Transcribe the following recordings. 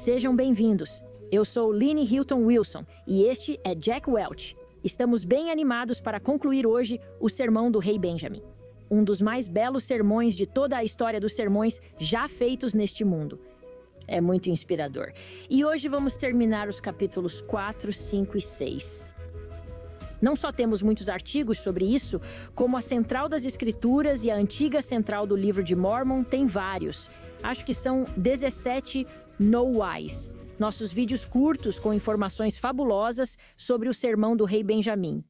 Sejam bem-vindos. Eu sou Lynne Hilton Wilson e este é Jack Welch. Estamos bem animados para concluir hoje o Sermão do Rei Benjamin, um dos mais belos sermões de toda a história dos sermões já feitos neste mundo. É muito inspirador. E hoje vamos terminar os capítulos 4, 5 e 6. Não só temos muitos artigos sobre isso, como a Central das Escrituras e a antiga Central do Livro de Mórmon tem vários. Acho que são 17 No Whys, nossos vídeos curtos com informações fabulosas sobre o Sermão do Rei Benjamin.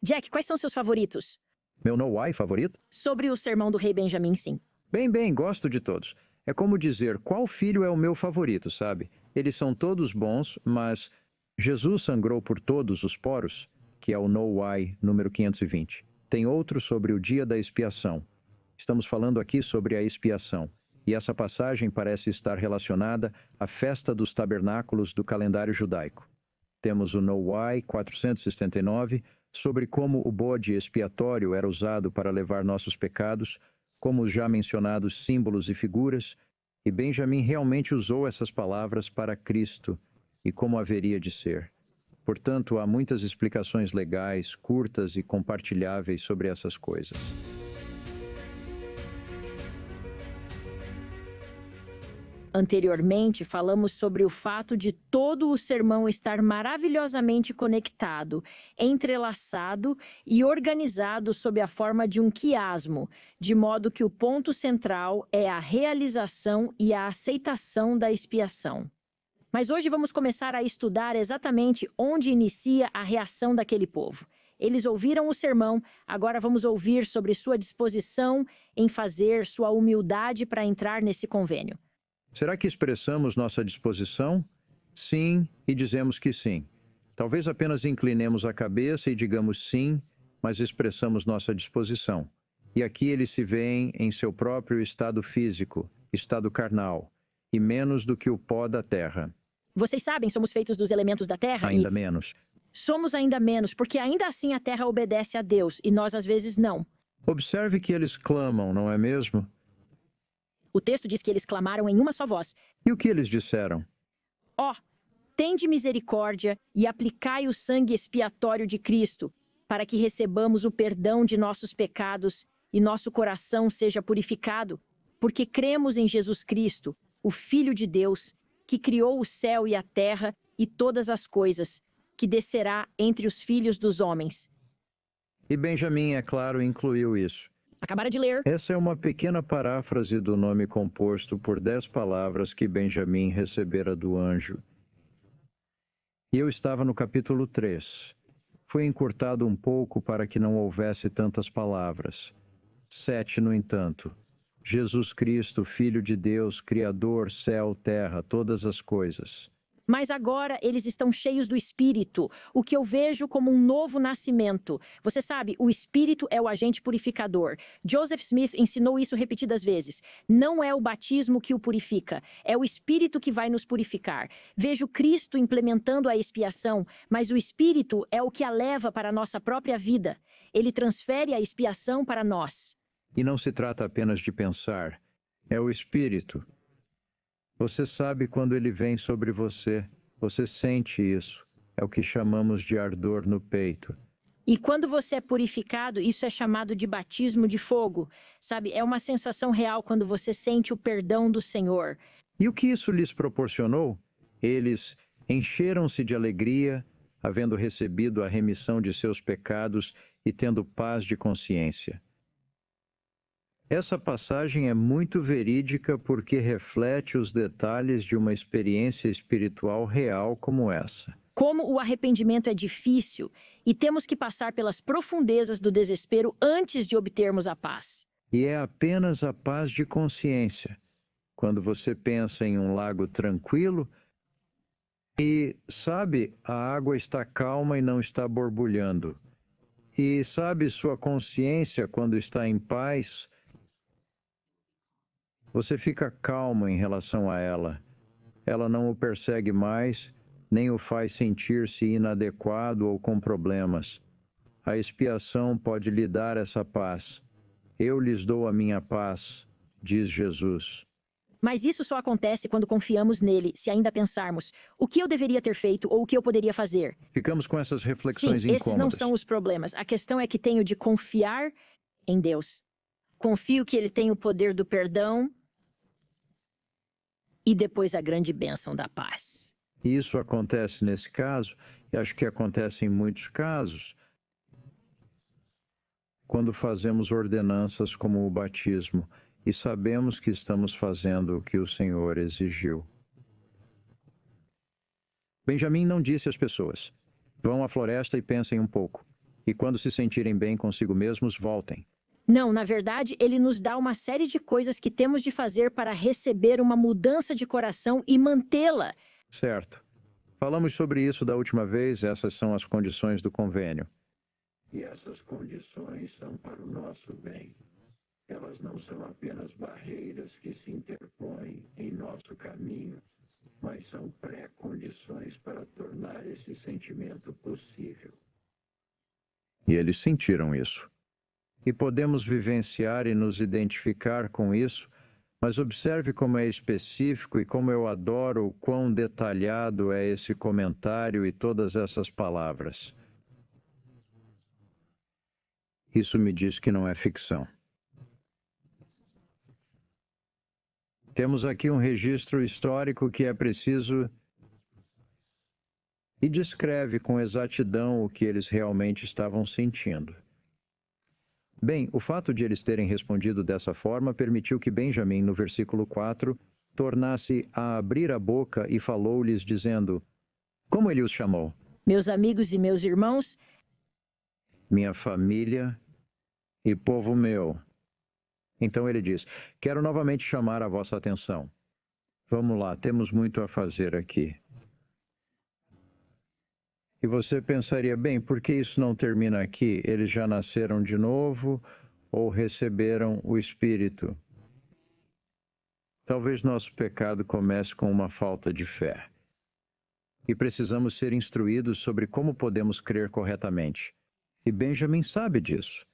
Jack, quais são seus favoritos? Meu No Why favorito? Sobre o Sermão do Rei Benjamin, sim. Bem, gosto de todos. É como dizer, qual filho é o meu favorito, sabe? Eles são todos bons, mas Jesus sangrou por todos os poros, que é o No Why número 520. Tem outro sobre o dia da expiação. Estamos falando aqui sobre a expiação. E essa passagem parece estar relacionada à festa dos tabernáculos do calendário judaico. Temos o No Why 479, sobre como o bode expiatório era usado para levar nossos pecados, como os já mencionados símbolos e figuras, e Benjamin realmente usou essas palavras para Cristo e como haveria de ser. Portanto, há muitas explicações legais, curtas e compartilháveis sobre essas coisas. Anteriormente, falamos sobre o fato de todo o sermão estar maravilhosamente conectado, entrelaçado e organizado sob a forma de um quiasmo, de modo que o ponto central é a realização e a aceitação da expiação. Mas hoje vamos começar a estudar exatamente onde inicia a reação daquele povo. Eles ouviram o sermão, agora vamos ouvir sobre sua disposição em fazer sua humildade para entrar nesse convênio. Será que expressamos nossa disposição? Sim, e dizemos que sim. Talvez apenas inclinemos a cabeça e digamos sim, mas expressamos nossa disposição. E aqui eles se veem em seu próprio estado físico, estado carnal, e menos do que o pó da terra. Vocês sabem, somos feitos dos elementos da terra Ainda e... menos. Somos ainda menos, porque ainda assim a terra obedece a Deus, e nós às vezes não. Observe que eles clamam, não é mesmo? O texto diz que eles clamaram em uma só voz. E o que eles disseram? Ó, tende misericórdia e aplicai o sangue expiatório de Cristo, para que recebamos o perdão de nossos pecados e nosso coração seja purificado, porque cremos em Jesus Cristo, o Filho de Deus, que criou o céu e a terra e todas as coisas, que descerá entre os filhos dos homens. E Benjamin, é claro, incluiu isso. Acabara de ler. Essa é uma pequena paráfrase do nome composto por 10 palavras que Benjamin recebera do anjo. E eu estava no capítulo 3. Foi encurtado um pouco para que não houvesse tantas palavras. 7, no entanto. Jesus Cristo, Filho de Deus, Criador, céu, terra, todas as coisas. Mas agora eles estão cheios do Espírito, o que eu vejo como um novo nascimento. Você sabe, o Espírito é o agente purificador. Joseph Smith ensinou isso repetidas vezes. Não é o batismo que o purifica, é o Espírito que vai nos purificar. Vejo Cristo implementando a expiação, mas o Espírito é o que a leva para a nossa própria vida. Ele transfere a expiação para nós. E não se trata apenas de pensar, é o Espírito. Você sabe quando ele vem sobre você, você sente isso. É o que chamamos de ardor no peito. E quando você é purificado, isso é chamado de batismo de fogo. Sabe, é uma sensação real quando você sente o perdão do Senhor. E o que isso lhes proporcionou? Eles encheram-se de alegria, havendo recebido a remissão de seus pecados e tendo paz de consciência. Essa passagem é muito verídica porque reflete os detalhes de uma experiência espiritual real como essa. Como o arrependimento é difícil e temos que passar pelas profundezas do desespero antes de obtermos a paz. E é apenas a paz de consciência. Quando você pensa em um lago tranquilo e, sabe, a água está calma e não está borbulhando. E, sabe, sua consciência, quando está em paz, você fica calmo em relação a ela. Ela não o persegue mais, nem o faz sentir-se inadequado ou com problemas. A expiação pode lhe dar essa paz. Eu lhes dou a minha paz, diz Jesus. Mas isso só acontece quando confiamos nele, se ainda pensarmos, o que eu deveria ter feito ou o que eu poderia fazer? Ficamos com essas Sim, reflexões esses não incômodas. são os problemas. A questão é que tenho de confiar em Deus. Confio que ele tem o poder do perdão e depois a grande bênção da paz. E isso acontece nesse caso, e acho que acontece em muitos casos, quando fazemos ordenanças como o batismo e sabemos que estamos fazendo o que o Senhor exigiu. Benjamim não disse às pessoas: vão à floresta e pensem um pouco, e quando se sentirem bem consigo mesmos, voltem. Não, na verdade, ele nos dá uma série de coisas que temos de fazer para receber uma mudança de coração e mantê-la. Certo. Falamos sobre isso da última vez, essas são as condições do convênio. E essas condições são para o nosso bem. Elas não são apenas barreiras que se interpõem em nosso caminho, mas são pré-condições para tornar esse sentimento possível. E eles sentiram isso. E podemos vivenciar e nos identificar com isso, mas observe como é específico e como eu adoro o quão detalhado é esse comentário e todas essas palavras. Isso me diz que não é ficção. Temos aqui um registro histórico que é preciso e descreve com exatidão o que eles realmente estavam sentindo. Bem, o fato de eles terem respondido dessa forma permitiu que Benjamim, no versículo 4, tornasse a abrir a boca e falou-lhes, dizendo: como ele os chamou? Meus amigos e meus irmãos, Minha família e povo meu. Então ele diz: quero novamente chamar a vossa atenção. Vamos lá, temos muito a fazer aqui. E você pensaria, bem, por que isso não termina aqui? Eles já nasceram de novo ou receberam o Espírito? Talvez nosso pecado comece com uma falta de fé. E precisamos ser instruídos sobre como podemos crer corretamente. E Benjamim sabe disso.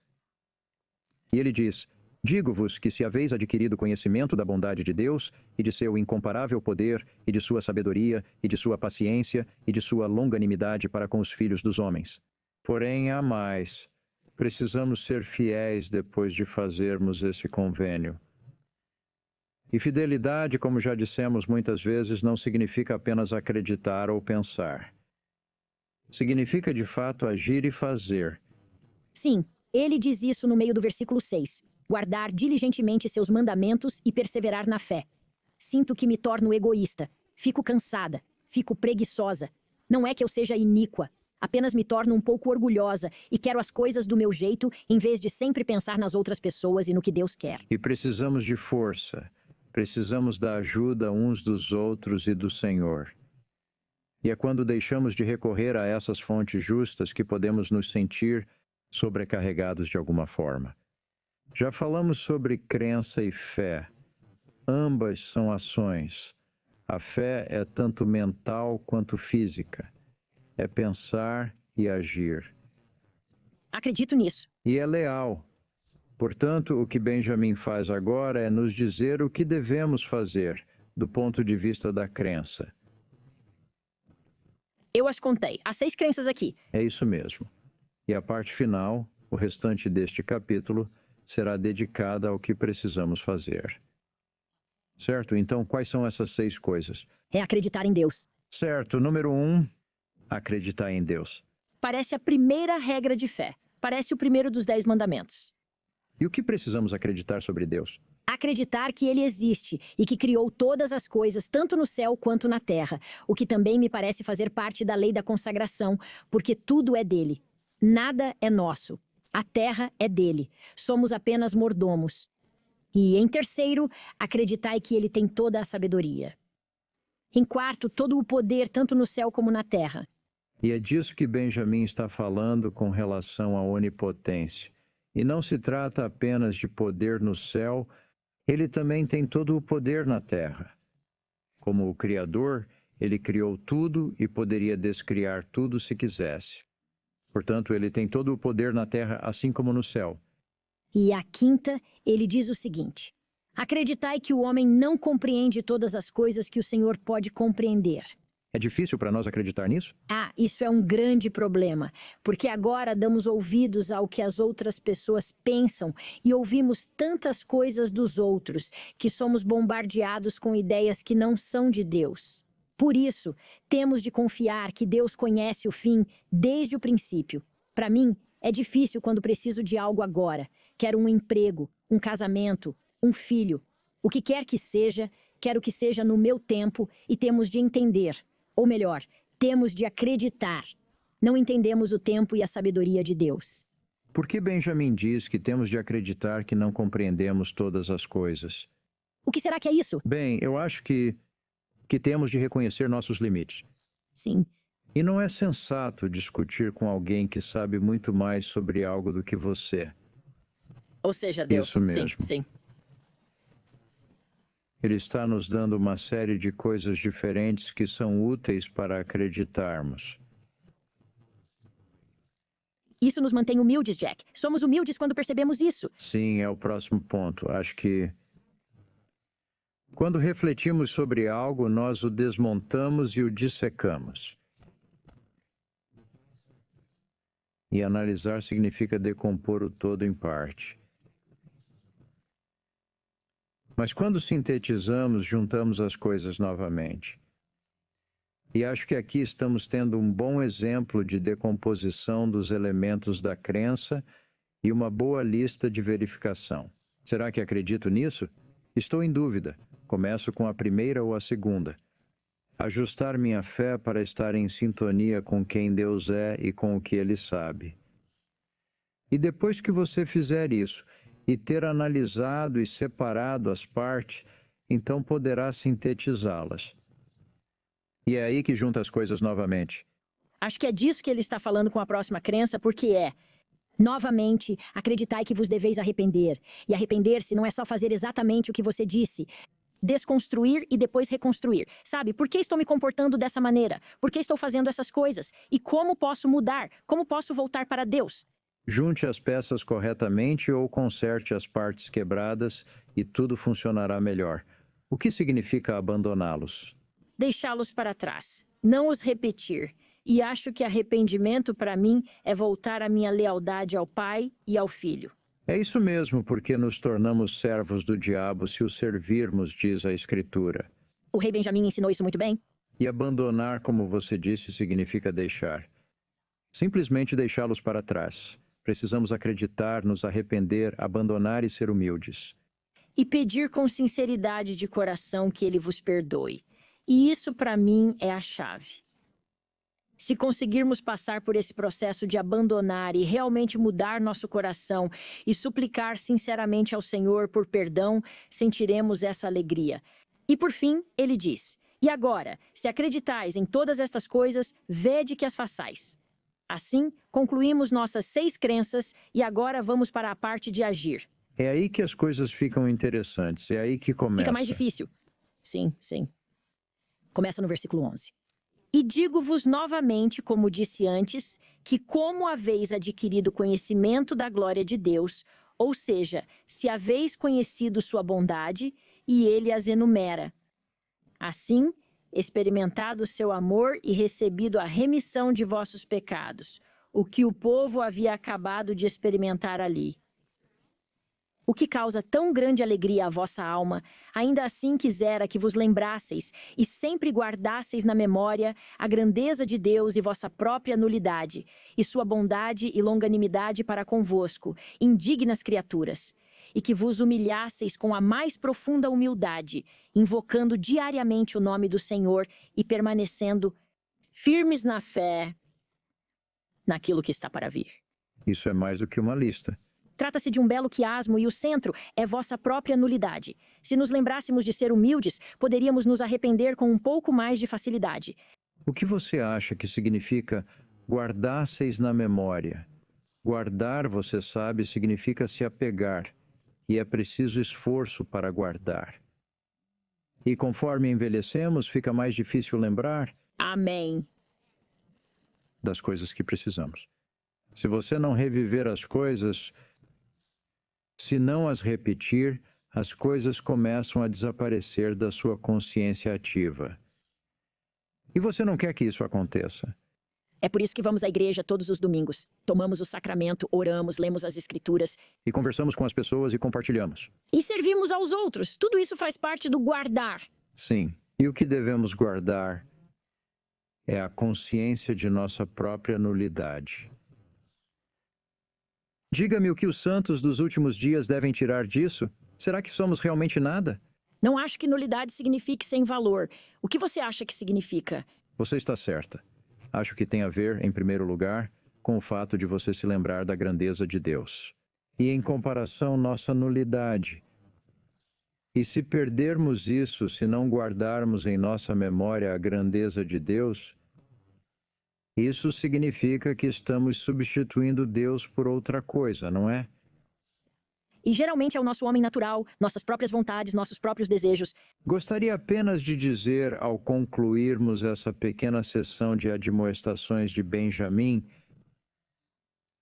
E ele diz: digo-vos que se haveis adquirido conhecimento da bondade de Deus, e de seu incomparável poder, e de sua sabedoria, e de sua paciência, e de sua longanimidade para com os filhos dos homens. Porém, há mais. Precisamos ser fiéis depois de fazermos esse convênio. E fidelidade, como já dissemos muitas vezes, não significa apenas acreditar ou pensar. Significa, de fato, agir e fazer. sim, ele diz isso no meio do versículo 6. Guardar diligentemente seus mandamentos e perseverar na fé. Sinto que me torno egoísta. Fico cansada. Fico preguiçosa. Não é que eu seja iníqua. Apenas me torno um pouco orgulhosa e quero as coisas do meu jeito, em vez de sempre pensar nas outras pessoas e no que Deus quer. E precisamos de força. Precisamos da ajuda uns dos outros e do Senhor. E é quando deixamos de recorrer a essas fontes justas que podemos nos sentir sobrecarregados de alguma forma. Já falamos sobre crença e fé. Ambas são ações. A fé é tanto mental quanto física. É pensar e agir. Acredito nisso. E é leal. Portanto, o que Benjamim faz agora é nos dizer o que devemos fazer, do ponto de vista da crença. Eu as contei. Há 6 crenças aqui. É isso mesmo. E a parte final, o restante deste capítulo, será dedicada ao que precisamos fazer. Certo? Então, quais são essas 6 coisas? É acreditar em Deus. Certo. Número 1, acreditar em Deus. Parece a primeira regra de fé. Parece o primeiro dos 10 mandamentos. E o que precisamos acreditar sobre Deus? Acreditar que ele existe e que criou todas as coisas, tanto no céu quanto na terra, o que também me parece fazer parte da lei da consagração, porque tudo é dele. Nada é nosso. A terra é dele. Somos apenas mordomos. E, em terceiro, acreditai que ele tem toda a sabedoria. Em quarto, todo o poder, tanto no céu como na terra. E é disso que Benjamim está falando com relação à onipotência. E não se trata apenas de poder no céu, ele também tem todo o poder na terra. Como o Criador, ele criou tudo e poderia descriar tudo se quisesse. Portanto, ele tem todo o poder na terra, assim como no céu. E a quinta, ele diz o seguinte: Acreditai que o homem não compreende todas as coisas que o Senhor pode compreender. É difícil para nós acreditar nisso? Isso é um grande problema, porque agora damos ouvidos ao que as outras pessoas pensam e ouvimos tantas coisas dos outros que somos bombardeados com ideias que não são de Deus. Por isso, temos de confiar que Deus conhece o fim desde o princípio. Para mim, é difícil quando preciso de algo agora. Quero um emprego, um casamento, um filho. O que quer que seja, quero que seja no meu tempo e temos de entender. Ou melhor, temos de acreditar. Não entendemos o tempo e a sabedoria de Deus. Por que Benjamin diz que temos de acreditar que não compreendemos todas as coisas? O que será que é isso? Bem, eu acho que temos de reconhecer nossos limites. Sim. E não é sensato discutir com alguém que sabe muito mais sobre algo do que você. Ou seja, Deus. Isso mesmo. Sim. Ele está nos dando uma série de coisas diferentes que são úteis para acreditarmos. Isso nos mantém humildes, Jack. Somos humildes quando percebemos isso. Sim, é o próximo ponto. Acho que quando refletimos sobre algo, nós o desmontamos e o dissecamos. E analisar significa decompor o todo em parte. Mas quando sintetizamos, juntamos as coisas novamente. E acho que aqui estamos tendo um bom exemplo de decomposição dos elementos da crença e uma boa lista de verificação. Será que acredito nisso? Estou em dúvida. Começo com a primeira ou a segunda. Ajustar minha fé para estar em sintonia com quem Deus é e com o que Ele sabe. E depois que você fizer isso, e ter analisado e separado as partes, então poderá sintetizá-las. E é aí que junta as coisas novamente. Acho que é disso que ele está falando com a próxima crença, porque novamente, acreditai que vos deveis arrepender. E arrepender-se não é só fazer exatamente o que você disse. Desconstruir e depois reconstruir. Sabe, por que estou me comportando dessa maneira? Por que estou fazendo essas coisas? E como posso mudar? Como posso voltar para Deus? Junte as peças corretamente ou conserte as partes quebradas e tudo funcionará melhor. O que significa abandoná-los? Deixá-los para trás. Não os repetir. E acho que arrependimento para mim é voltar a minha lealdade ao Pai e ao Filho. É isso mesmo, porque nos tornamos servos do diabo se o servirmos, diz a Escritura. O rei Benjamim ensinou isso muito bem. E abandonar, como você disse, significa deixar. Simplesmente deixá-los para trás. Precisamos acreditar, nos arrepender, abandonar e ser humildes. E pedir com sinceridade de coração que ele vos perdoe. E isso, para mim, é a chave. Se conseguirmos passar por esse processo de abandonar e realmente mudar nosso coração e suplicar sinceramente ao Senhor por perdão, sentiremos essa alegria. E por fim, ele diz: e agora, se acreditais em todas estas coisas, vede que as façais. Assim, concluímos nossas 6 crenças e agora vamos para a parte de agir. É aí que as coisas ficam interessantes, é aí que começa. Fica mais difícil. Sim. Começa no versículo 11. E digo-vos novamente, como disse antes, que como haveis adquirido conhecimento da glória de Deus, ou seja, se haveis conhecido sua bondade, e ele as enumera. Assim, experimentado o seu amor e recebido a remissão de vossos pecados, o que o povo havia acabado de experimentar ali. O que causa tão grande alegria à vossa alma, ainda assim quisera que vos lembrasseis e sempre guardasseis na memória a grandeza de Deus e vossa própria nulidade, e sua bondade e longanimidade para convosco, indignas criaturas, e que vos humilhasseis com a mais profunda humildade, invocando diariamente o nome do Senhor e permanecendo firmes na fé, naquilo que está para vir. Isso é mais do que uma lista. Trata-se de um belo quiasmo e o centro é vossa própria nulidade. Se nos lembrássemos de ser humildes, poderíamos nos arrepender com um pouco mais de facilidade. O que você acha que significa guardasseis na memória? Guardar, você sabe, significa se apegar, e é preciso esforço para guardar. E conforme envelhecemos, fica mais difícil lembrar Amém. das coisas que precisamos. Se você não reviver as coisas, se não as repetir, as coisas começam a desaparecer da sua consciência ativa. E você não quer que isso aconteça. É por isso que vamos à igreja todos os domingos. Tomamos o sacramento, oramos, lemos as escrituras. E conversamos com as pessoas e compartilhamos. E servimos aos outros. Tudo isso faz parte do guardar. Sim. E o que devemos guardar é a consciência de nossa própria nulidade. Diga-me o que os santos dos últimos dias devem tirar disso? Será que somos realmente nada? Não acho que nulidade signifique sem valor. O que você acha que significa? Você está certa. Acho que tem a ver, em primeiro lugar, com o fato de você se lembrar da grandeza de Deus. E, em comparação, nossa nulidade. E se perdermos isso, se não guardarmos em nossa memória a grandeza de Deus, isso significa que estamos substituindo Deus por outra coisa, não é? E geralmente é o nosso homem natural, nossas próprias vontades, nossos próprios desejos. Gostaria apenas de dizer, ao concluirmos essa pequena sessão de admoestações de Benjamin,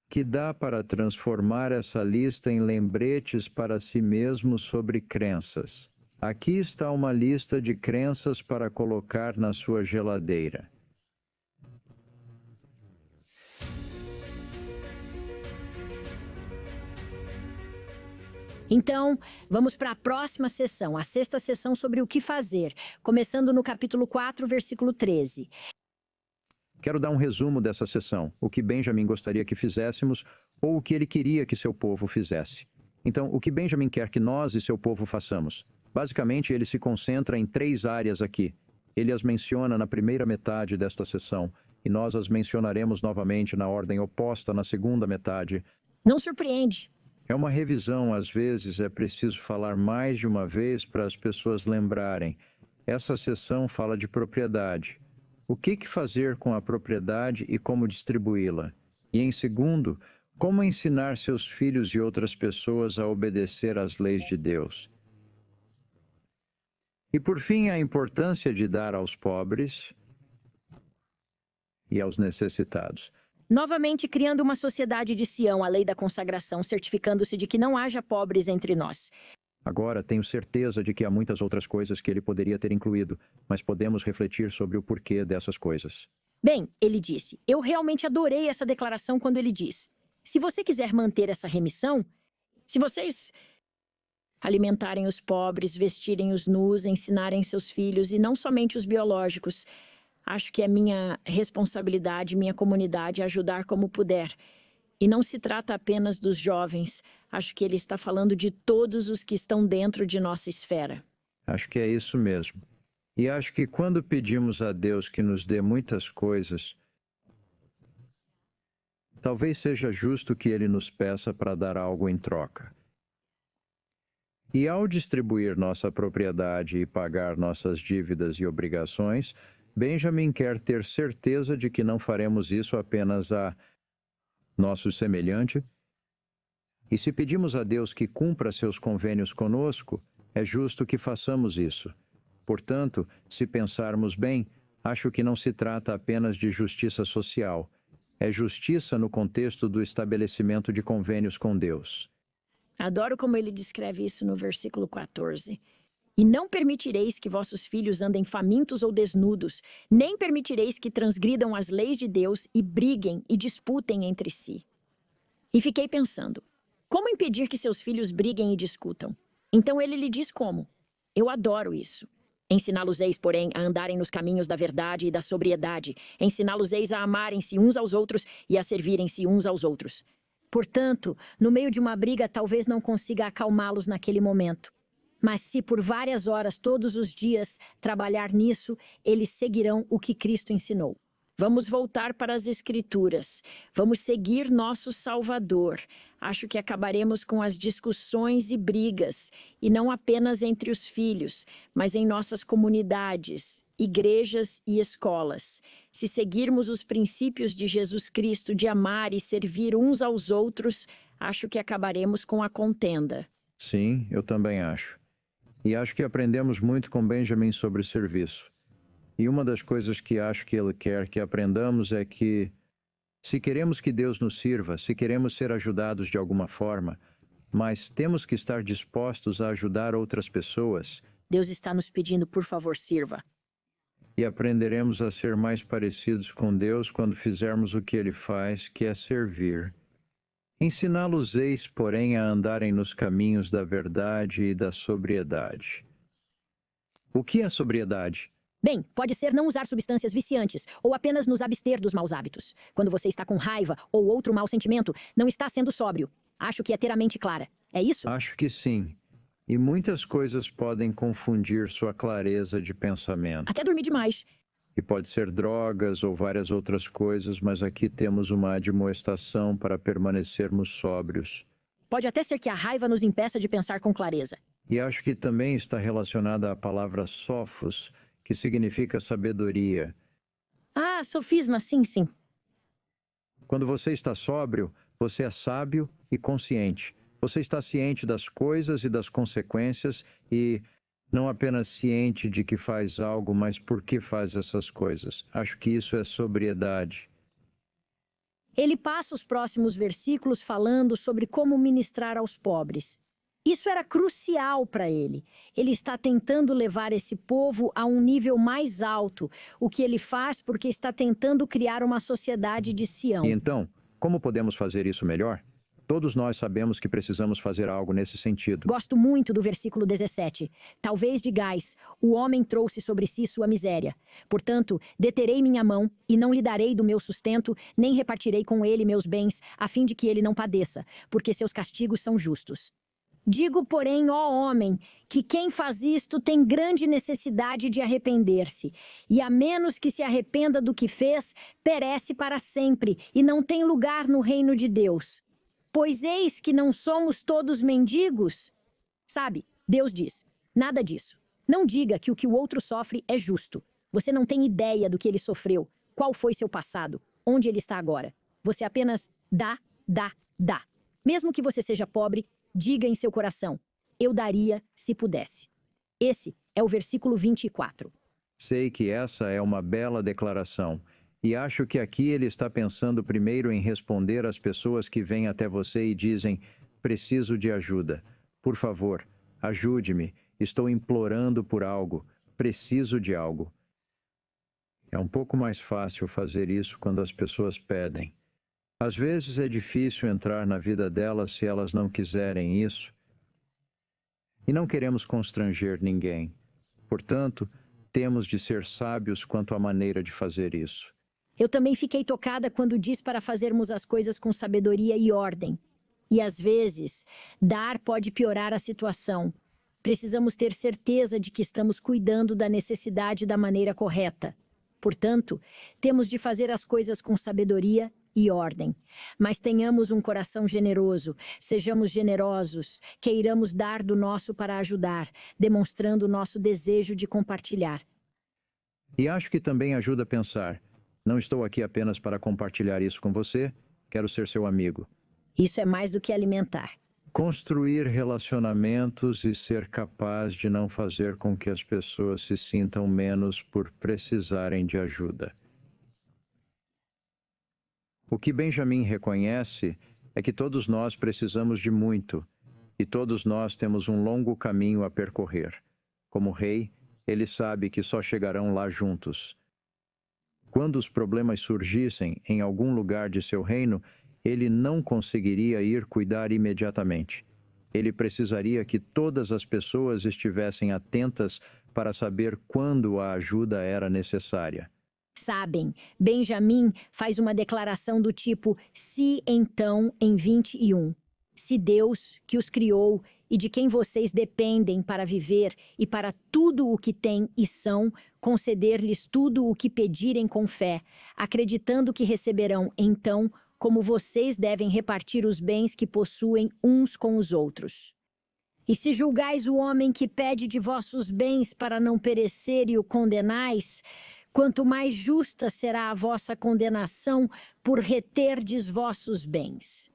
que dá para transformar essa lista em lembretes para si mesmo sobre crenças. Aqui está uma lista de crenças para colocar na sua geladeira. Então, vamos para a próxima sessão, a sexta sessão sobre o que fazer, começando no capítulo 4, versículo 13. Quero dar um resumo dessa sessão, o que Benjamin gostaria que fizéssemos ou o que ele queria que seu povo fizesse. Então, o que Benjamin quer que nós e seu povo façamos? Basicamente, ele se concentra em 3 áreas aqui. Ele as menciona na primeira metade desta sessão, e nós as mencionaremos novamente na ordem oposta na segunda metade. Não surpreende. É uma revisão, às vezes é preciso falar mais de uma vez para as pessoas lembrarem. Essa sessão fala de propriedade. O que fazer com a propriedade e como distribuí-la? E em segundo, como ensinar seus filhos e outras pessoas a obedecer às leis de Deus? E por fim, a importância de dar aos pobres e aos necessitados. Novamente criando uma sociedade de Sião, a lei da consagração, certificando-se de que não haja pobres entre nós. Agora, tenho certeza de que há muitas outras coisas que ele poderia ter incluído, mas podemos refletir sobre o porquê dessas coisas. Bem, ele disse, eu realmente adorei essa declaração quando ele diz, se você quiser manter essa remissão, se vocês alimentarem os pobres, vestirem os nus, ensinarem seus filhos, e não somente os biológicos, acho que é minha responsabilidade, minha comunidade, ajudar como puder. E não se trata apenas dos jovens. Acho que ele está falando de todos os que estão dentro de nossa esfera. Acho que é isso mesmo. E acho que quando pedimos a Deus que nos dê muitas coisas, talvez seja justo que Ele nos peça para dar algo em troca. E ao distribuir nossa propriedade e pagar nossas dívidas e obrigações, Benjamin quer ter certeza de que não faremos isso apenas a nosso semelhante. E se pedimos a Deus que cumpra seus convênios conosco, é justo que façamos isso. Portanto, se pensarmos bem, acho que não se trata apenas de justiça social. É justiça no contexto do estabelecimento de convênios com Deus. Adoro como ele descreve isso no versículo 14. E não permitireis que vossos filhos andem famintos ou desnudos, nem permitireis que transgridam as leis de Deus e briguem e disputem entre si. E fiquei pensando, como impedir que seus filhos briguem e discutam? Então ele lhe diz como. Eu adoro isso. Ensiná-los-eis, porém, a andarem nos caminhos da verdade e da sobriedade. Ensiná-los-eis a amarem-se uns aos outros e a servirem-se uns aos outros. Portanto, no meio de uma briga, talvez não consiga acalmá-los naquele momento. Mas se por várias horas todos os dias trabalhar nisso, eles seguirão o que Cristo ensinou. Vamos voltar para as Escrituras. Vamos seguir nosso Salvador. Acho que acabaremos com as discussões e brigas, e não apenas entre os filhos, mas em nossas comunidades, igrejas e escolas. Se seguirmos os princípios de Jesus Cristo de amar e servir uns aos outros, acho que acabaremos com a contenda. Sim, eu também acho. E acho que aprendemos muito com Benjamin sobre serviço. E uma das coisas que acho que ele quer que aprendamos é que, se queremos que Deus nos sirva, se queremos ser ajudados de alguma forma, mas temos que estar dispostos a ajudar outras pessoas Deus está nos pedindo, por favor, sirva. e aprenderemos a ser mais parecidos com Deus quando fizermos o que Ele faz, que é servir. Ensiná-los-eis, porém, a andarem nos caminhos da verdade e da sobriedade. O que é sobriedade? Bem, pode ser não usar substâncias viciantes ou apenas nos abster dos maus hábitos. Quando você está com raiva ou outro mau sentimento, não está sendo sóbrio. Acho que é ter a mente clara. É isso? Acho que sim. E muitas coisas podem confundir sua clareza de pensamento. Até dormir demais. E pode ser drogas ou várias outras coisas, mas aqui temos uma admoestação para permanecermos sóbrios. Pode até ser que a raiva nos impeça de pensar com clareza. E acho que também está relacionada à palavra sophos, que significa sabedoria. Ah, sofisma, sim, sim. Quando você está sóbrio, você é sábio e consciente. Você está ciente das coisas e das consequências e não apenas ciente de que faz algo, mas por que faz essas coisas. Acho que isso é sobriedade. Ele passa os próximos versículos falando sobre como ministrar aos pobres. Isso era crucial para ele. Ele está tentando levar esse povo a um nível mais alto, o que ele faz porque está tentando criar uma sociedade de Sião. E então, como podemos fazer isso melhor? Todos nós sabemos que precisamos fazer algo nesse sentido. Gosto muito do versículo 17. Talvez digais, o homem trouxe sobre si sua miséria. Portanto, deterei minha mão e não lhe darei do meu sustento, nem repartirei com ele meus bens, a fim de que ele não padeça, porque seus castigos são justos. Digo, porém, ó homem, que quem faz isto tem grande necessidade de arrepender-se, e a menos que se arrependa do que fez, perece para sempre, e não tem lugar no reino de Deus. Pois eis que não somos todos mendigos? Sabe, Deus diz, nada disso. Não diga que o outro sofre é justo. Você não tem ideia do que ele sofreu, qual foi seu passado, onde ele está agora. Você apenas dá. Mesmo que você seja pobre, diga em seu coração, eu daria se pudesse. Esse é o versículo 24. Sei que essa é uma bela declaração. E acho que aqui ele está pensando primeiro em responder às pessoas que vêm até você e dizem, preciso de ajuda. Por favor, ajude-me. Estou implorando por algo. Preciso de algo. É um pouco mais fácil fazer isso quando as pessoas pedem. Às vezes é difícil entrar na vida delas se elas não quiserem isso. E não queremos constranger ninguém. Portanto, temos de ser sábios quanto à maneira de fazer isso. Eu também fiquei tocada quando diz para fazermos as coisas com sabedoria e ordem. E às vezes, dar pode piorar a situação. Precisamos ter certeza de que estamos cuidando da necessidade da maneira correta. Portanto, temos de fazer as coisas com sabedoria e ordem. Mas tenhamos um coração generoso, sejamos generosos, queiramos dar do nosso para ajudar, demonstrando o nosso desejo de compartilhar. E acho que também ajuda a pensar. Não estou aqui apenas para compartilhar isso com você, quero ser seu amigo. Isso é mais do que alimentar. Construir relacionamentos e ser capaz de não fazer com que as pessoas se sintam menos por precisarem de ajuda. O que Benjamin reconhece é que todos nós precisamos de muito, e todos nós temos um longo caminho a percorrer. Como rei, ele sabe que só chegarão lá juntos. Quando os problemas surgissem em algum lugar de seu reino, ele não conseguiria ir cuidar imediatamente. Ele precisaria que todas as pessoas estivessem atentas para saber quando a ajuda era necessária. Sabem, Benjamim faz uma declaração do tipo, se então, em 21. Se Deus, que os criou e de quem vocês dependem para viver e para tudo o que têm e são, conceder-lhes tudo o que pedirem com fé, acreditando que receberão, então, como vocês devem repartir os bens que possuem uns com os outros. E se julgais o homem que pede de vossos bens para não perecer e o condenais, quanto mais justa será a vossa condenação por reterdes vossos bens.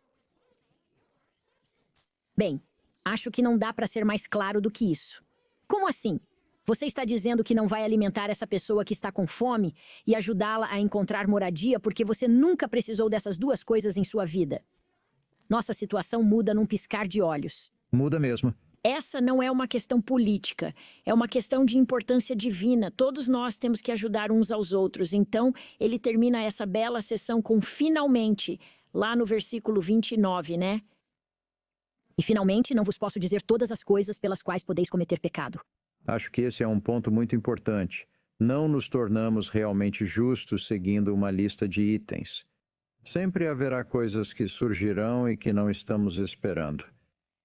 Bem, acho que não dá para ser mais claro do que isso. Como assim? Você está dizendo que não vai alimentar essa pessoa que está com fome e ajudá-la a encontrar moradia porque você nunca precisou dessas duas coisas em sua vida? Nossa situação muda num piscar de olhos. Muda mesmo. Essa não é uma questão política, é uma questão de importância divina. Todos nós temos que ajudar uns aos outros. Então, ele termina essa bela sessão com finalmente, lá no versículo 29, né? E finalmente não vos posso dizer todas as coisas pelas quais podeis cometer pecado. Acho que esse é um ponto muito importante. Não nos tornamos realmente justos seguindo uma lista de itens. Sempre haverá coisas que surgirão e que não estamos esperando.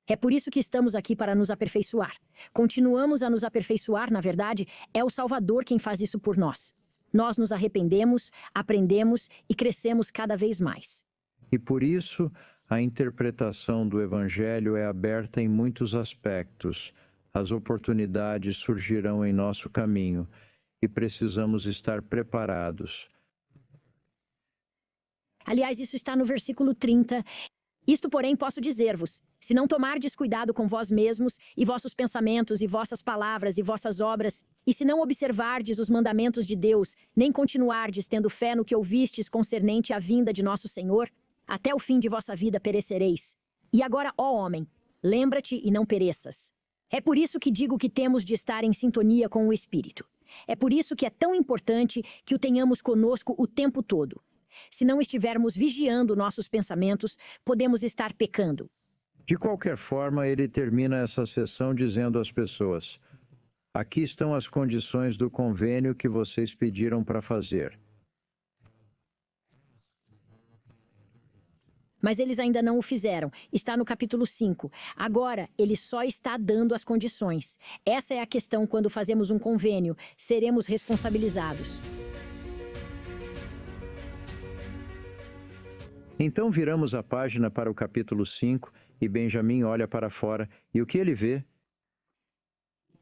É por isso que estamos aqui para nos aperfeiçoar. Continuamos a nos aperfeiçoar, na verdade, é o Salvador quem faz isso por nós. Nós nos arrependemos, aprendemos e crescemos cada vez mais. E por isso, a interpretação do Evangelho é aberta em muitos aspectos. As oportunidades surgirão em nosso caminho e precisamos estar preparados. Aliás, isso está no versículo 30. Isto, porém, posso dizer-vos, se não tomardes cuidado com vós mesmos, e vossos pensamentos, e vossas palavras, e vossas obras, e se não observardes os mandamentos de Deus, nem continuardes tendo fé no que ouvistes concernente à vinda de nosso Senhor, até o fim de vossa vida perecereis. E agora, ó homem, lembra-te e não pereças. É por isso que digo que temos de estar em sintonia com o Espírito. É por isso que é tão importante que o tenhamos conosco o tempo todo. Se não estivermos vigiando nossos pensamentos, podemos estar pecando. De qualquer forma, ele termina essa sessão dizendo às pessoas: aqui estão as condições do convênio que vocês pediram para fazer. Mas eles ainda não o fizeram. Está no capítulo 5. Agora, ele só está dando as condições. Essa é a questão quando fazemos um convênio. Seremos responsabilizados. Então viramos a página para o capítulo 5 e Benjamim olha para fora e o que ele vê?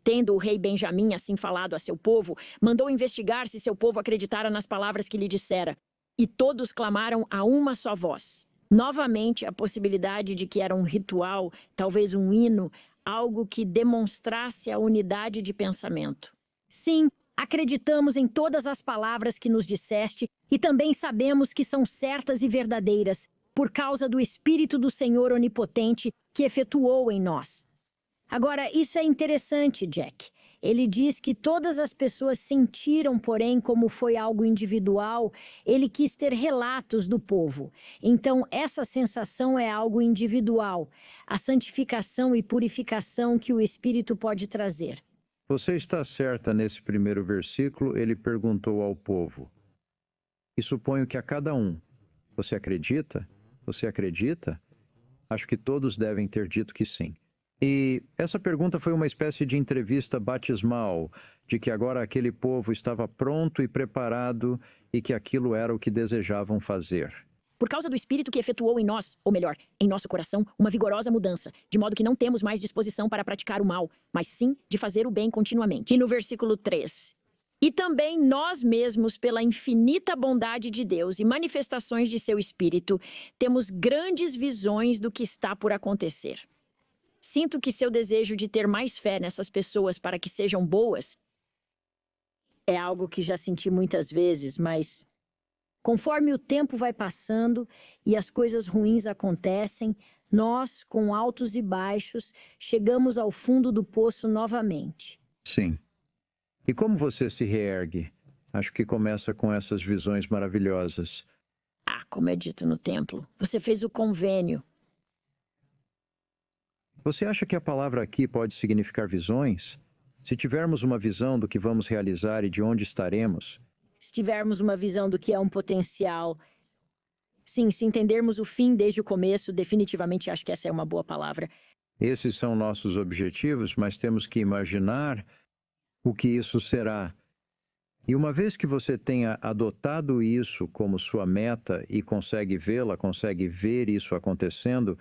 Tendo o rei Benjamim assim falado a seu povo, mandou investigar se seu povo acreditara nas palavras que lhe dissera. E todos clamaram a uma só voz. Novamente, a possibilidade de que era um ritual, talvez um hino, algo que demonstrasse a unidade de pensamento. Sim, acreditamos em todas as palavras que nos disseste e também sabemos que são certas e verdadeiras, por causa do Espírito do Senhor Onipotente que efetuou em nós. Agora, isso é interessante, Jack. Ele diz que todas as pessoas sentiram, porém, como foi algo individual, ele quis ter relatos do povo. Então, essa sensação é algo individual, a santificação e purificação que o Espírito pode trazer. Você está certa nesse primeiro versículo, ele perguntou ao povo. E suponho que a cada um. Você acredita? Você acredita? Acho que todos devem ter dito que sim. E essa pergunta foi uma espécie de entrevista batismal, de que agora aquele povo estava pronto e preparado e que aquilo era o que desejavam fazer. Por causa do Espírito que efetuou em nós, ou melhor, em nosso coração, uma vigorosa mudança, de modo que não temos mais disposição para praticar o mal, mas sim de fazer o bem continuamente. E no versículo 3. E também nós mesmos, pela infinita bondade de Deus e manifestações de seu Espírito, temos grandes visões do que está por acontecer. Sinto que seu desejo de ter mais fé nessas pessoas para que sejam boas é algo que já senti muitas vezes, mas conforme o tempo vai passando e as coisas ruins acontecem, nós, com altos e baixos, chegamos ao fundo do poço novamente. Sim. E como você se reergue? Acho que começa com essas visões maravilhosas. Como é dito no templo, você fez o convênio. Você acha que a palavra aqui pode significar visões? Se tivermos uma visão do que vamos realizar e de onde estaremos. Se tivermos uma visão do que é um potencial. Sim, se entendermos o fim desde o começo, definitivamente acho que essa é uma boa palavra. Esses são nossos objetivos, mas temos que imaginar o que isso será. E uma vez que você tenha adotado isso como sua meta e consegue vê-la, consegue ver isso acontecendo,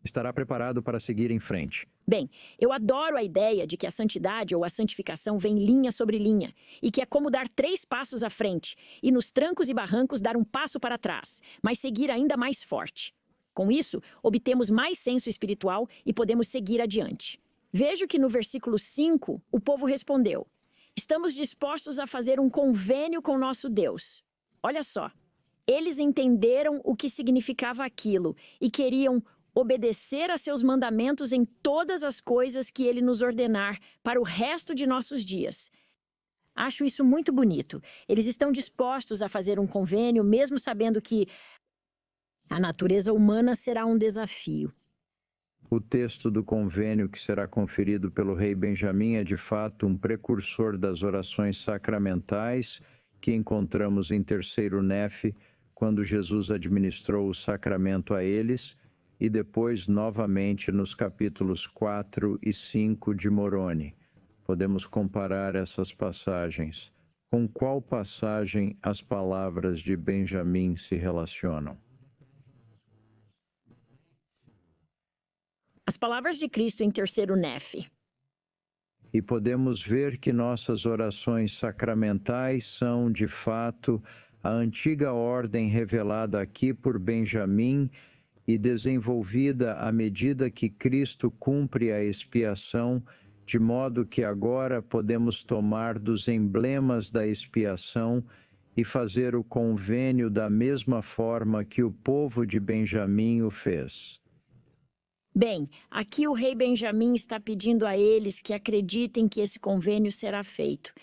estará preparado para seguir em frente. Bem, eu adoro a ideia de que a santidade ou a santificação vem linha sobre linha, e que é como dar 3 passos à frente, e nos trancos e barrancos dar um passo para trás, mas seguir ainda mais forte. Com isso, obtemos mais senso espiritual e podemos seguir adiante. Vejo que no versículo 5, o povo respondeu: estamos dispostos a fazer um convênio com nosso Deus. Olha só. Eles entenderam o que significava aquilo e queriam obedecer a seus mandamentos em todas as coisas que ele nos ordenar para o resto de nossos dias. Acho isso muito bonito. Eles estão dispostos a fazer um convênio, mesmo sabendo que a natureza humana será um desafio. O texto do convênio que será conferido pelo rei Benjamim é de fato um precursor das orações sacramentais que encontramos em 3º Nefe, quando Jesus administrou o sacramento a eles, e depois novamente nos capítulos 4 e 5 de Moroni. Podemos comparar essas passagens. Com qual passagem as palavras de Benjamim se relacionam? As palavras de Cristo em 3º Nefe. E podemos ver que nossas orações sacramentais são, de fato, a antiga ordem revelada aqui por Benjamim e desenvolvida à medida que Cristo cumpre a expiação, de modo que agora podemos tomar dos emblemas da expiação e fazer o convênio da mesma forma que o povo de Benjamim o fez. Bem, aqui o rei Benjamim está pedindo a eles que acreditem que esse convênio será feito.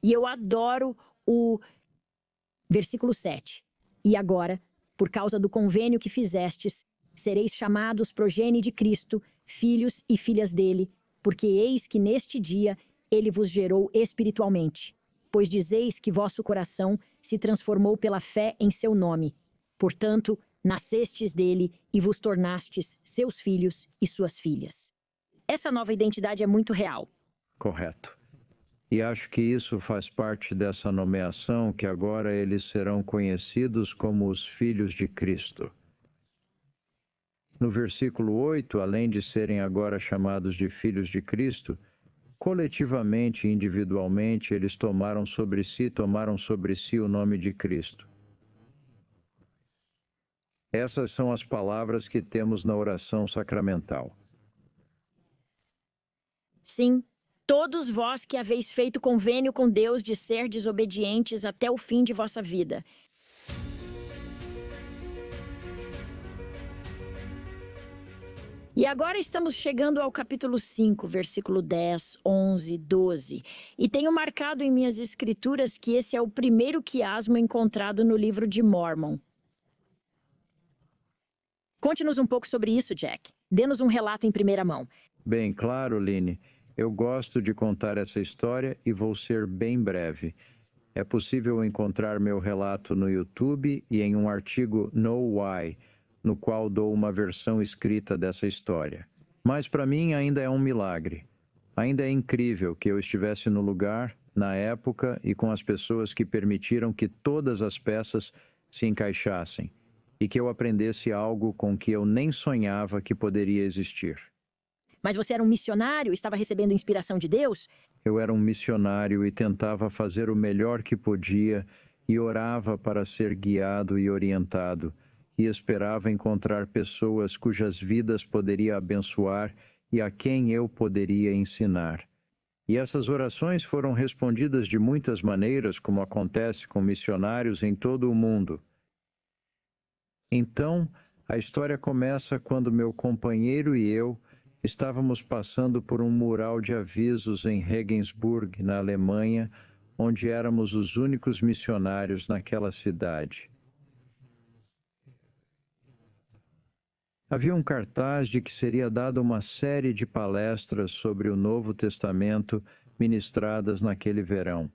E eu adoro o versículo 7. E agora, por causa do convênio que fizestes, sereis chamados progenie de Cristo, filhos e filhas dele, porque eis que neste dia ele vos gerou espiritualmente, pois dizeis que vosso coração se transformou pela fé em seu nome. Portanto, nascestes dele e vos tornastes seus filhos e suas filhas. Essa nova identidade é muito real. Correto. E acho que isso faz parte dessa nomeação, que agora eles serão conhecidos como os filhos de Cristo. No versículo 8, além de serem agora chamados de filhos de Cristo, coletivamente e individualmente eles tomaram sobre si o nome de Cristo. Essas são as palavras que temos na oração sacramental. Sim, todos vós que haveis feito convênio com Deus de ser desobedientes até o fim de vossa vida. E agora estamos chegando ao capítulo 5, versículo 10, 11, 12. E tenho marcado em minhas escrituras que esse é o primeiro quiasmo encontrado no livro de Mórmon. Conte-nos um pouco sobre isso, Jack. Dê-nos um relato em primeira mão. Bem, claro, Line. Eu gosto de contar essa história e vou ser bem breve. É possível encontrar meu relato no YouTube e em um artigo Know Why, no qual dou uma versão escrita dessa história. Mas para mim ainda é um milagre. Ainda é incrível que eu estivesse no lugar, na época e com as pessoas que permitiram que todas as peças se encaixassem e que eu aprendesse algo com que eu nem sonhava que poderia existir. Mas você era um missionário? Estava recebendo inspiração de Deus? Eu era um missionário e tentava fazer o melhor que podia e orava para ser guiado e orientado e esperava encontrar pessoas cujas vidas poderia abençoar e a quem eu poderia ensinar. E essas orações foram respondidas de muitas maneiras, como acontece com missionários em todo o mundo. Então, a história começa quando meu companheiro e eu estávamos passando por um mural de avisos em Regensburg, na Alemanha, onde éramos os únicos missionários naquela cidade. Havia um cartaz de que seria dada uma série de palestras sobre o Novo Testamento ministradas naquele verão.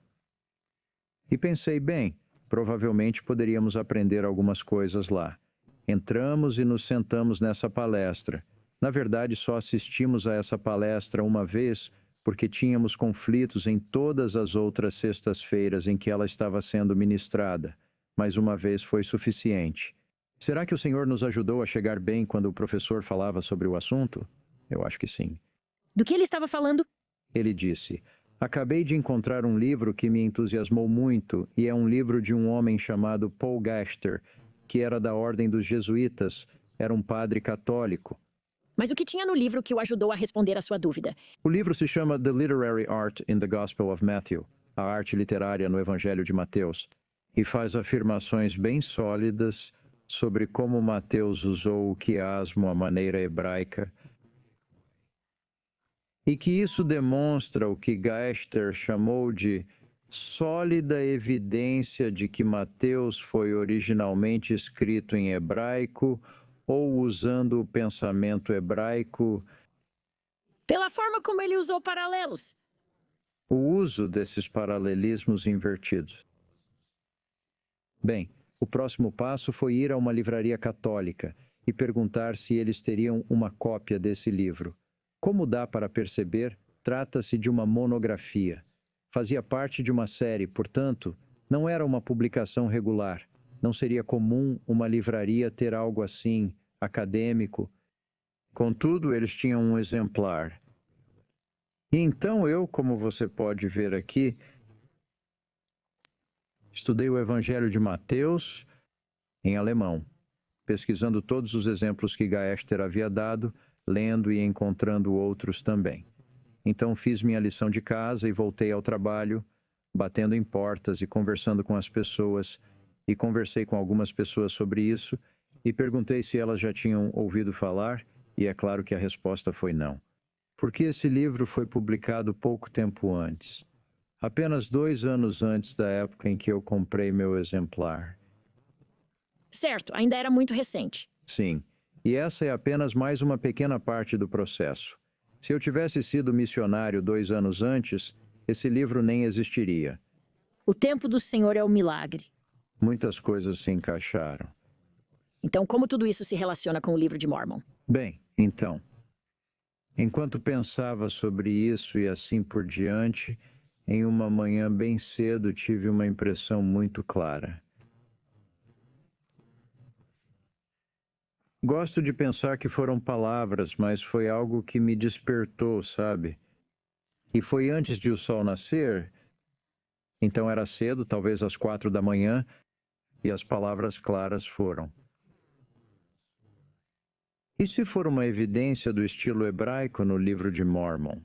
E pensei, bem, provavelmente poderíamos aprender algumas coisas lá. Entramos e nos sentamos nessa palestra. Na verdade, só assistimos a essa palestra uma vez, porque tínhamos conflitos em todas as outras sextas-feiras em que ela estava sendo ministrada. Mas uma vez foi suficiente. Será que o Senhor nos ajudou a chegar bem quando o professor falava sobre o assunto? Eu acho que sim. Do que ele estava falando? Ele disse: acabei de encontrar um livro que me entusiasmou muito, e é um livro de um homem chamado Paul Gaster, que era da ordem dos jesuítas, era um padre católico. Mas o que tinha no livro que o ajudou a responder a sua dúvida? O livro se chama The Literary Art in the Gospel of Matthew, a arte literária no Evangelho de Mateus. e faz afirmações bem sólidas sobre como Mateus usou o quiasmo à maneira hebraica, e que isso demonstra o que Gaester chamou de sólida evidência de que Mateus foi originalmente escrito em hebraico ou usando o pensamento hebraico. Pela forma como ele usou paralelos. O uso desses paralelismos invertidos. Bem, o próximo passo foi ir a uma livraria católica e perguntar se eles teriam uma cópia desse livro. Como dá para perceber, trata-se de uma monografia. Fazia parte de uma série, portanto, não era uma publicação regular. Não seria comum uma livraria ter algo assim, acadêmico. Contudo, eles tinham um exemplar. E então eu, como você pode ver aqui, estudei o Evangelho de Mateus em alemão, pesquisando todos os exemplos que Gaester havia dado, lendo e encontrando outros também. Então fiz minha lição de casa e voltei ao trabalho, batendo em portas e conversando com as pessoas, e conversei com algumas pessoas sobre isso, e perguntei se elas já tinham ouvido falar, e é claro que a resposta foi não. Porque esse livro foi publicado pouco tempo antes, apenas 2 anos antes da época em que eu comprei meu exemplar. Certo, ainda era muito recente. Sim, e essa é apenas mais uma pequena parte do processo. Se eu tivesse sido missionário 2 anos antes, esse livro nem existiria. O tempo do Senhor é o milagre. Muitas coisas se encaixaram. Então, como tudo isso se relaciona com o livro de Mormon? Bem, então, enquanto pensava sobre isso e assim por diante, em uma manhã bem cedo tive uma impressão muito clara. Gosto de pensar que foram palavras, mas foi algo que me despertou, sabe? E foi antes de o sol nascer, então era cedo, talvez às 4 da manhã, e as palavras claras foram: e se for uma evidência do estilo hebraico no livro de Mormon?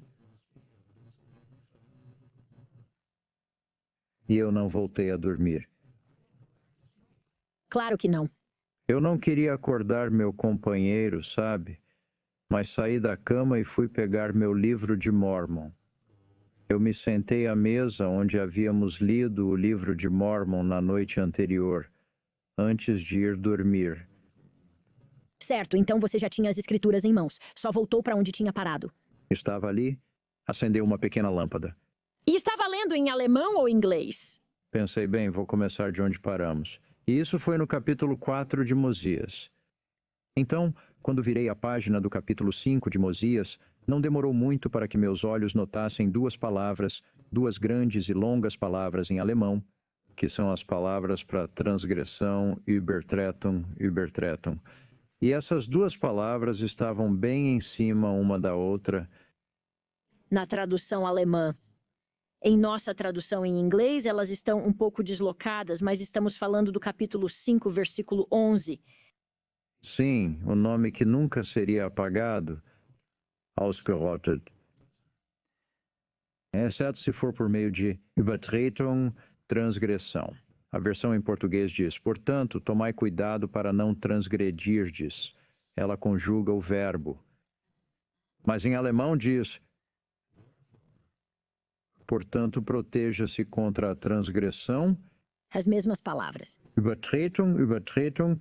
E eu não voltei a dormir. Claro que não. Eu não queria acordar meu companheiro, sabe? Mas saí da cama e fui pegar meu livro de Mormon. Eu me sentei à mesa onde havíamos lido o livro de Mormon na noite anterior, antes de ir dormir. Certo, então você já tinha as escrituras em mãos. Só voltou para onde tinha parado. Estava ali, acendeu uma pequena lâmpada. E estava lendo em alemão ou inglês? Pensei, bem, vou começar de onde paramos. E isso foi no capítulo 4 de Mosias. Então, quando virei a página do capítulo 5 de Mosias, não demorou muito para que meus olhos notassem 2 palavras, 2 grandes e longas palavras em alemão, que são as palavras para transgressão, Übertretung, Übertretung. E essas 2 palavras estavam bem em cima uma da outra. Na tradução alemã. Em nossa tradução em inglês, elas estão um pouco deslocadas, mas estamos falando do capítulo 5, versículo 11. Sim, o nome que nunca seria apagado, ausgerottet. Exceto se for por meio de Übertretung, transgressão. A versão em português diz: portanto, tomai cuidado para não transgredirdes. Ela conjuga o verbo. Mas em alemão diz: portanto, proteja-se contra a transgressão. As mesmas palavras. Übertretung, Übertretung.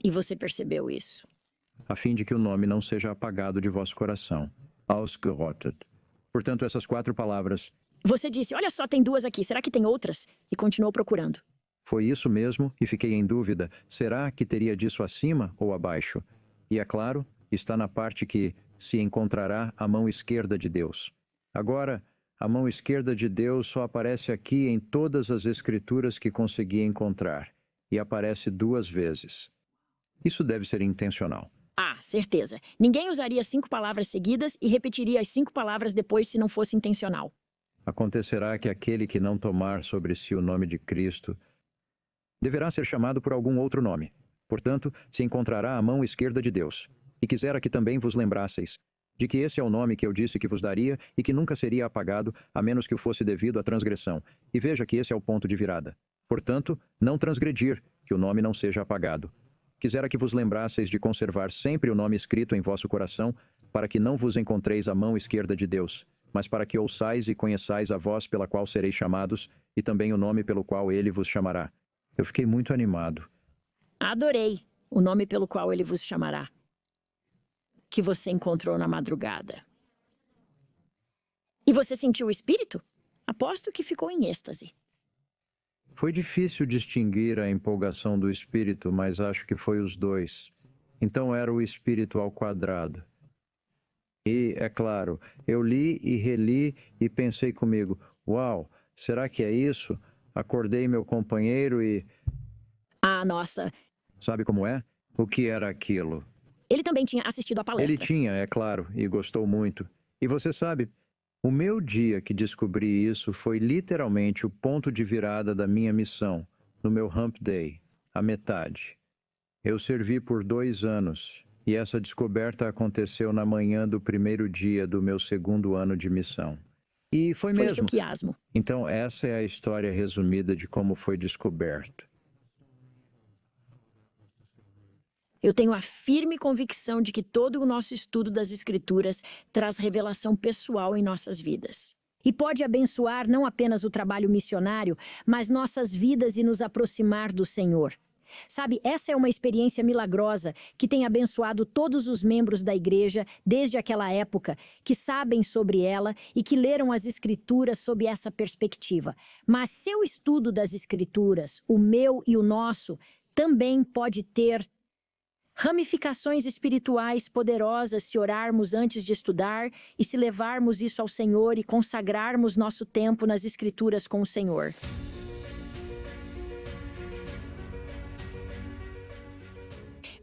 E você percebeu isso? A fim de que o nome não seja apagado de vosso coração. Ausgerottet. Portanto, essas 4 palavras. Você disse, olha só, tem 2 aqui, será que tem outras? E continuou procurando. Foi isso mesmo, e fiquei em dúvida. Será que teria disso acima ou abaixo? E é claro, está na parte que se encontrará a mão esquerda de Deus. Agora, a mão esquerda de Deus só aparece aqui em todas as escrituras que consegui encontrar, e aparece 2 vezes. Isso deve ser intencional. Ah, certeza. Ninguém usaria 5 palavras seguidas e repetiria as 5 palavras depois se não fosse intencional. Acontecerá que aquele que não tomar sobre si o nome de Cristo deverá ser chamado por algum outro nome. Portanto, se encontrará a mão esquerda de Deus. E quisera que também vos lembrasseis de que esse é o nome que eu disse que vos daria e que nunca seria apagado, a menos que o fosse devido à transgressão. E veja que esse é o ponto de virada. Portanto, não transgredir, que o nome não seja apagado. Quisera que vos lembrasseis de conservar sempre o nome escrito em vosso coração, para que não vos encontreis à mão esquerda de Deus, mas para que ouçais e conheçais a voz pela qual sereis chamados, e também o nome pelo qual ele vos chamará. Eu fiquei muito animado. Adorei o nome pelo qual ele vos chamará, que você encontrou na madrugada. E você sentiu o Espírito? Aposto que ficou em êxtase. Foi difícil distinguir a empolgação do espírito, mas acho que foi os dois. Então era o espírito ao quadrado. E, é claro, eu li e reli e pensei comigo, uau, será que é isso? Acordei meu companheiro e... Ah, nossa, Sabe como é? O que era aquilo? ele também tinha assistido à palestra. Ele tinha, é claro, e gostou muito. E você sabe, o meu dia que descobri isso foi literalmente o ponto de virada da minha missão, no meu Hump Day, a metade. Eu servi por 2 anos, e essa descoberta aconteceu na manhã do primeiro dia do meu 2º ano de missão. E foi Foi o mesmo. seu quiasmo. Então, essa é a história resumida de como foi descoberto. Eu tenho a firme convicção de que todo o nosso estudo das Escrituras traz revelação pessoal em nossas vidas. E pode abençoar não apenas o trabalho missionário, mas nossas vidas e nos aproximar do Senhor. Sabe, essa é uma experiência milagrosa que tem abençoado todos os membros da igreja desde aquela época, que sabem sobre ela e que leram as Escrituras sob essa perspectiva. Mas seu estudo das Escrituras, o meu e o nosso, também pode ter ramificações espirituais poderosas se orarmos antes de estudar e se levarmos isso ao Senhor e consagrarmos nosso tempo nas Escrituras com o Senhor.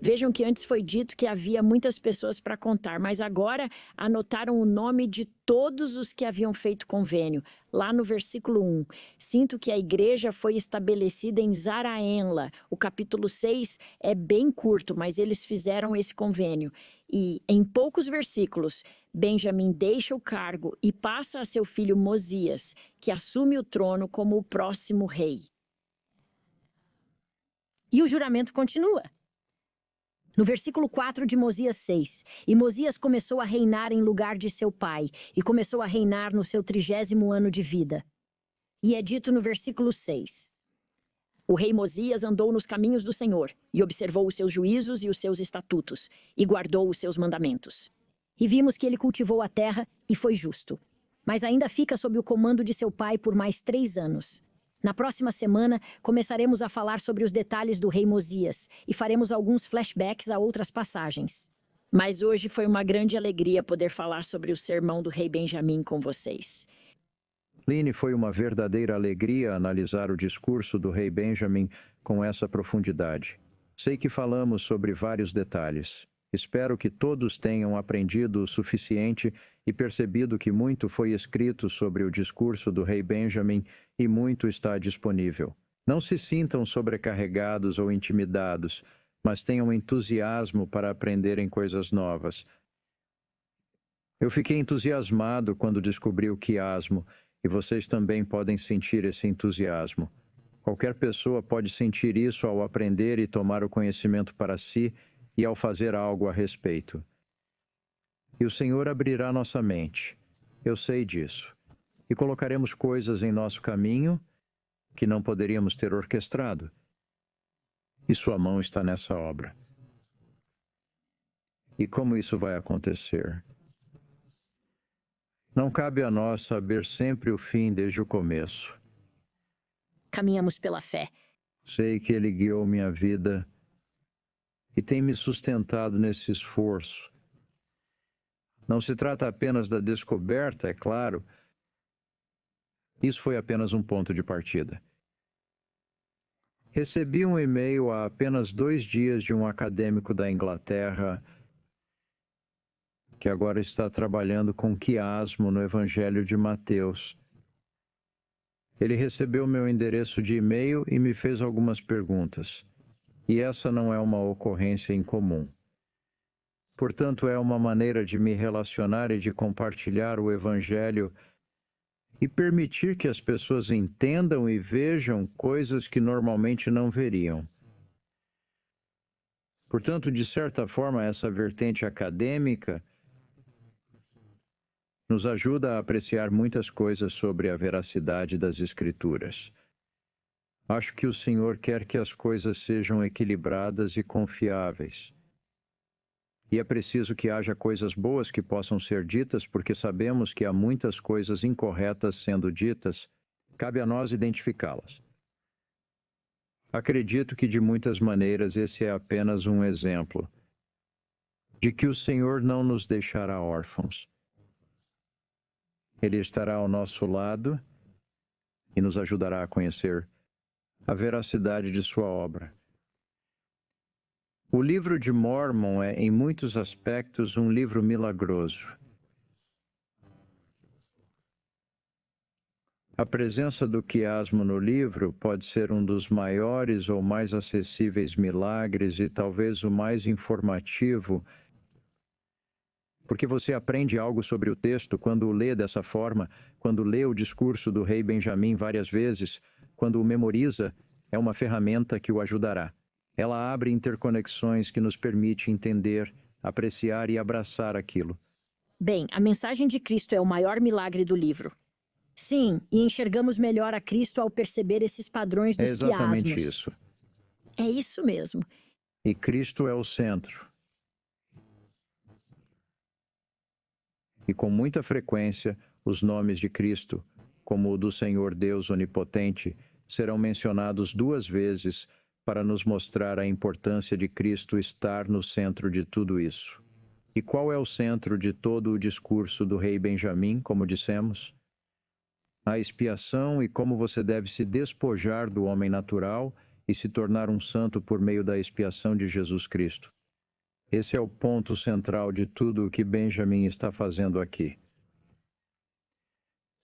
Vejam que antes foi dito que havia muitas pessoas para contar, mas agora anotaram o nome de todos os que haviam feito convênio. Lá no versículo 1, sinto que a igreja foi estabelecida em Zaraenla. O capítulo 6 é bem curto, mas eles fizeram esse convênio. E, em poucos versículos, Benjamim deixa o cargo e passa a seu filho Mosias, que assume o trono como o próximo rei. E o juramento continua. No versículo 4 de Mosias 6, e Mosias começou a reinar em lugar de seu pai, e começou a reinar no seu 30º ano de vida. E é dito no versículo 6, o rei Mosias andou nos caminhos do Senhor, e observou os seus juízos e os seus estatutos, e guardou os seus mandamentos. E vimos que ele cultivou a terra e foi justo, mas ainda fica sob o comando de seu pai por mais 3 anos. Na próxima semana, começaremos a falar sobre os detalhes do rei Mosias e faremos alguns flashbacks a outras passagens. Mas hoje foi uma grande alegria poder falar sobre o sermão do rei Benjamim com vocês. Line, foi uma verdadeira alegria analisar o discurso do rei Benjamim com essa profundidade. Sei que falamos sobre vários detalhes. Espero que todos tenham aprendido o suficiente e percebido que muito foi escrito sobre o discurso do rei Benjamim e muito está disponível. Não se sintam sobrecarregados ou intimidados, mas tenham entusiasmo para aprenderem coisas novas. Eu fiquei entusiasmado quando descobri o quiasmo, e vocês também podem sentir esse entusiasmo. Qualquer pessoa pode sentir isso ao aprender e tomar o conhecimento para si e ao fazer algo a respeito. E o Senhor abrirá nossa mente. Eu sei disso. E colocaremos coisas em nosso caminho que não poderíamos ter orquestrado. E sua mão está nessa obra. E como isso vai acontecer? Não cabe a nós saber sempre o fim desde o começo. Caminhamos pela fé. Sei que Ele guiou minha vida e tem me sustentado nesse esforço. Não se trata apenas da descoberta, é claro. Isso foi apenas um ponto de partida. Recebi um e-mail há apenas 2 dias de um acadêmico da Inglaterra que agora está trabalhando com quiasmo no Evangelho de Mateus. Ele recebeu meu endereço de e-mail e me fez algumas perguntas. E essa não é uma ocorrência incomum. Portanto, é uma maneira de me relacionar e de compartilhar o Evangelho e permitir que as pessoas entendam e vejam coisas que normalmente não veriam. Portanto, de certa forma, essa vertente acadêmica nos ajuda a apreciar muitas coisas sobre a veracidade das Escrituras. Acho que o Senhor quer que as coisas sejam equilibradas e confiáveis. E é preciso que haja coisas boas que possam ser ditas, porque sabemos que há muitas coisas incorretas sendo ditas, cabe a nós identificá-las. Acredito que de muitas maneiras esse é apenas um exemplo de que o Senhor não nos deixará órfãos. Ele estará ao nosso lado e nos ajudará a conhecer a veracidade de sua obra. O livro de Mórmon é, em muitos aspectos, um livro milagroso. A presença do quiasmo no livro pode ser um dos maiores ou mais acessíveis milagres e talvez o mais informativo, porque você aprende algo sobre o texto quando o lê dessa forma, quando lê o discurso do rei Benjamim várias vezes, quando o memoriza, é uma ferramenta que o ajudará. Ela abre interconexões que nos permite entender, apreciar e abraçar aquilo. Bem, a mensagem de Cristo é o maior milagre do livro. Sim, e enxergamos melhor a Cristo ao perceber esses padrões É dos exatamente quiasmos. isso. É isso mesmo. E Cristo é o centro. E com muita frequência, os nomes de Cristo, como o do Senhor Deus Onipotente, serão mencionados 2 vezes para nos mostrar a importância de Cristo estar no centro de tudo isso. E qual é o centro de todo o discurso do rei Benjamim, como dissemos? A expiação e como você deve se despojar do homem natural e se tornar um santo por meio da expiação de Jesus Cristo. Esse é o ponto central de tudo o que Benjamim está fazendo aqui.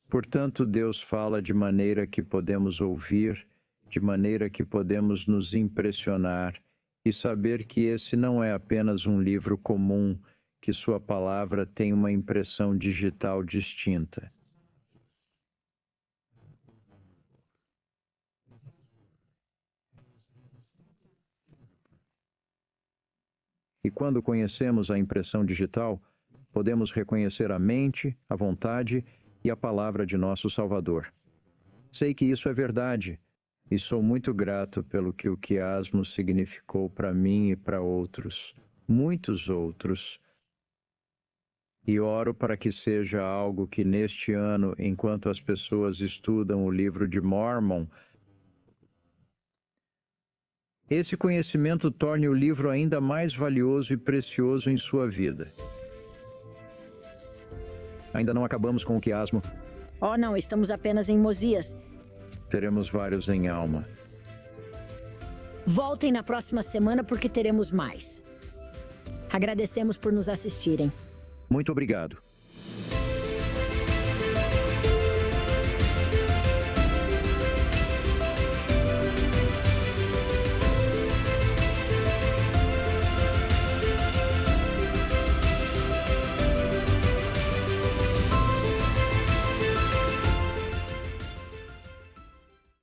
Portanto, Deus fala de maneira que podemos ouvir, de maneira que podemos nos impressionar e saber que esse não é apenas um livro comum, que sua palavra tem uma impressão digital distinta. E quando conhecemos a impressão digital, podemos reconhecer a mente, a vontade e a palavra de nosso Salvador. Sei que isso é verdade, e sou muito grato pelo que o quiasmo significou para mim e para outros, muitos outros. E oro para que seja algo que neste ano, enquanto as pessoas estudam o livro de Mórmon, esse conhecimento torne o livro ainda mais valioso e precioso em sua vida. Ainda não acabamos com o quiasmo. Oh, não, estamos apenas em Mosias. Teremos vários em alma. Voltem na próxima semana porque teremos mais. Agradecemos por nos assistirem. Muito obrigado.